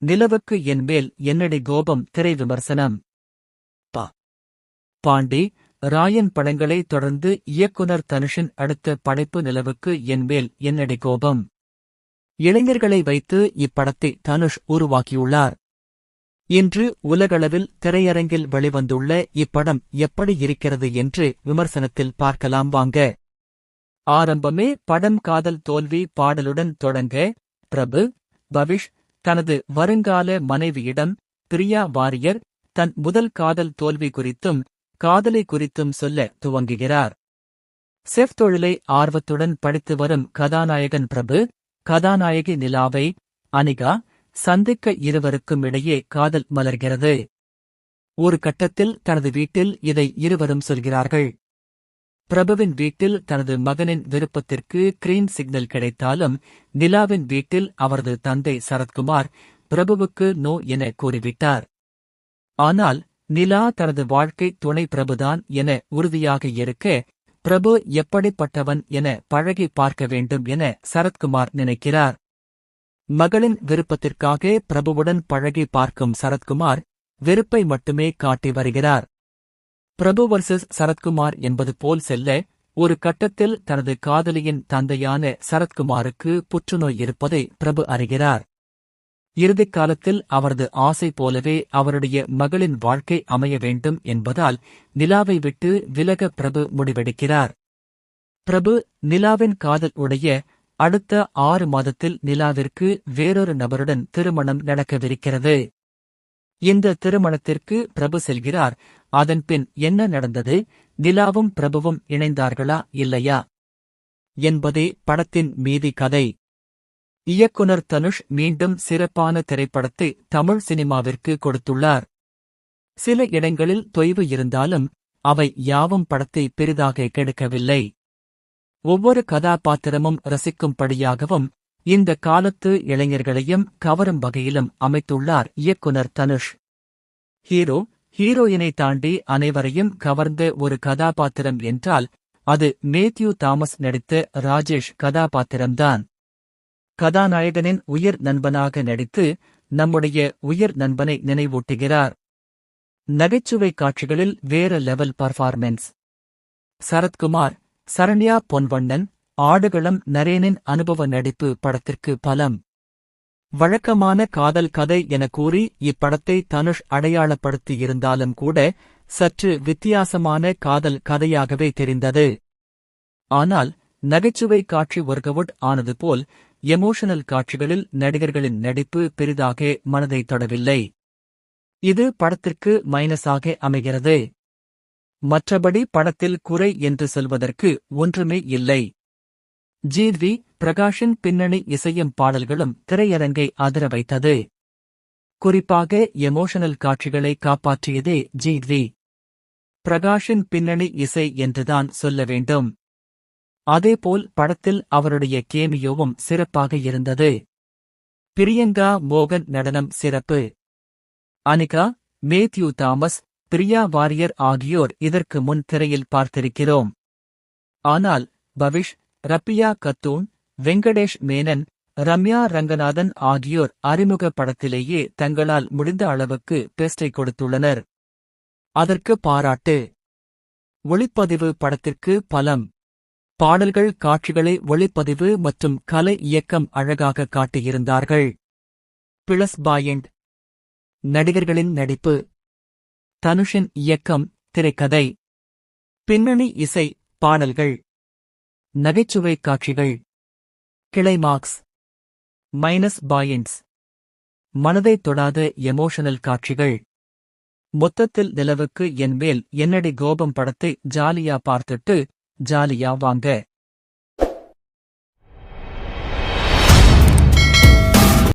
நிலவுக்கு என்மேல் என்னடி கோபம் திரை விமர்சனம். பாண்டி ராயன் படங்களை தொடர்ந்து இயக்குனர் தனுஷின் அடுத்த படைப்பு நிலவுக்கு என்மேல் என்னடி கோபம். இளைஞர்களை வைத்து இப்படத்தை தனுஷ் உருவாக்கியுள்ளார். இன்று உலகளவில் திரையரங்கில் வெளிவந்துள்ள இப்படம் எப்படி இருக்கிறது என்று விமர்சனத்தில் பார்க்கலாம் வாங்க. ஆரம்பமே படம் காதல் தோல்வி பாடலுடன் தொடங்க, பிரபு, பவிஷ் தனது வருங்கால மனைவியிடம் பிரியா வாரியர் தன் முதல் காதல் தோல்வி குறித்தும் காதலை குறித்தும் சொல்ல துவங்குகிறார். செஃப் தொழிலை ஆர்வத்துடன் படித்து வரும் கதாநாயகன் பிரபு, கதாநாயகி நிலாவை, அனிகா சந்திக்க இருவருக்கும் இடையே காதல் மலர்கிறது. ஒரு கட்டத்தில் தனது வீட்டில் இதை இருவரும் சொல்கிறார்கள். பிரபுவின் வீட்டில் தனது மகனின் விருப்பத்திற்கு கிரீன் சிக்னல் கிடைத்தாலும் நிலாவின் வீட்டில் அவரது தந்தை சரத்குமார் பிரபுவுக்கு நோ என கூறிவிட்டார். ஆனால் நிலா தனது வாழ்க்கை துணை பிரபுதான் என உறுதியாக இருக்க, பிரபு எப்படிப்பட்டவன் என பழகி பார்க்க வேண்டும் என சரத்குமார் நினைக்கிறார். மகளின் விருப்பத்திற்காக பிரபுவுடன் பழகி பார்க்கும் சரத்குமார் வெறுப்பை மட்டுமே காட்டி வருகிறார். பிரபு வர்சஸ் சரத்குமார் என்பது போல் செல்ல, ஒரு கட்டத்தில் தனது காதலியின் தந்தையான சரத்குமாருக்கு புற்றுநோய் இருப்பதை பிரபு அறிகிறார். இறுதிக் காலத்தில் அவரது ஆசை போலவே அவருடைய மகளின் வாழ்க்கை அமைய வேண்டும் என்பதால் நிலாவை விட்டு விலக பிரபு முடிவெடுக்கிறார். பிரபு நிலாவின் காதல் உடைய அடுத்த 6 மாதத்தில் நிலாவிற்கு வேறொரு நபருடன் திருமணம் நடக்கவிருக்கிறது. இந்த திருமணத்திற்கு பிரபு செல்கிறார். அதன்பின் என்ன நடந்தது, நிலாவும் பிரபுவும் இணைந்தார்களா இல்லையா என்பதே படத்தின் மீதி கதை. இயக்குனர் தனுஷ் மீண்டும் சிறப்பான திரைப்படத்தை தமிழ் சினிமாவிற்கு கொடுத்துள்ளார். சில இடங்களில் தொய்வு இருந்தாலும் அவை யாவும் படத்தை பெரிதாக கெடுக்கவில்லை. ஒவ்வொரு கதாபாத்திரமும் ரசிக்கும்படியாகவும் இந்த காலத்து இளைஞர்களையும் கவரும் வகையிலும் அமைத்துள்ளார் இயக்குனர் தனுஷ். ஹீரோ ஹீரோயினை தாண்டி அனைவரையும் கவர்ந்த ஒரு கதாபாத்திரம் என்றால் அது மேத்யூ தாமஸ் நடித்த ராஜேஷ் கதாபாத்திரம்தான். கதாநாயகனின் உயிர் நண்பனாக நடித்து நம்முடைய உயிர் நண்பனை நினைவூட்டுகிறார். நகைச்சுவை காட்சிகளில் வேற லெவல் பர்ஃபார்மென்ஸ். சரத்குமார், சரண்யா பொன்வண்ணன், ஆடுகளம் நரேனின் அனுபவ நடிப்பு படத்திற்கு பலம். வழக்கமான காதல் கதை என கூறி இப்படத்தை தனுஷ் அடையாளப்படுத்தியிருந்தாலும் கூட சற்று வித்தியாசமான காதல் கதையாகவே தெரிந்தது. ஆனால் நகைச்சுவை காட்சி ஒர்க்அவுட் ஆனது போல் எமோஷனல் காட்சிகளில் நடிகர்களின் நடிப்பு பெரிதாக மனதை தொடவில்லை. இது படத்திற்கு மைனஸாக அமைகிறது. மற்றபடி படத்தில் குறை என்று சொல்வதற்கு ஒன்றுமே இல்லை. ஜி.வி. பிரகாஷின் பின்னணி இசையும் பாடல்களும் திரையரங்கை அதிர வைத்தது. குறிப்பாக எமோஷனல் காட்சிகளை காப்பாற்றியதே ஜி.வி. பிரகாஷின் பின்னணி இசை என்றுதான் சொல்ல வேண்டும். அதேபோல் படத்தில் அவருடைய கேமியோவும் சிறப்பாக இருந்தது. பிரியங்கா மோகன் நடனம் சிறப்பு. அனிகா, மேத்யூ தாமஸ், பிரியா வாரியர் ஆகியோர் இதற்கு முன் திரையில் பார்த்திருக்கிறோம். ஆனால் பவிஷ், ரப்பியா கத்தூன், வெங்கடேஷ் மேனன், ரம்யா ரங்கநாதன் ஆகியோர் அறிமுக படத்திலேயே தங்களால் முடிந்த அளவுக்கு பெஸ்டை கொடுத்துள்ளனர். அதற்கு பாராட்டு. ஒளிப்பதிவு படத்திற்கு பலம். பாடல்கள் காட்சிகளை ஒளிப்பதிவு மற்றும் கலை இயக்கம் அழகாக காட்டியிருந்தார்கள். Plus point. நடிகர்களின் நடிப்பு. தனுஷின் இயக்கம், திரைக்கதை, பின்னணி இசை, பாடல்கள், நகைச்சுவை காட்சிகள். கிளைமாக்ஸ். Minus points. மனதை தொடாத எமோஷனல் காட்சிகள். மொத்தத்தில் நிலவுக்கு என்மேல் என்னடி கோபம் படத்தை ஜாலியா பார்த்துட்டு ஜாலியா வாங்க.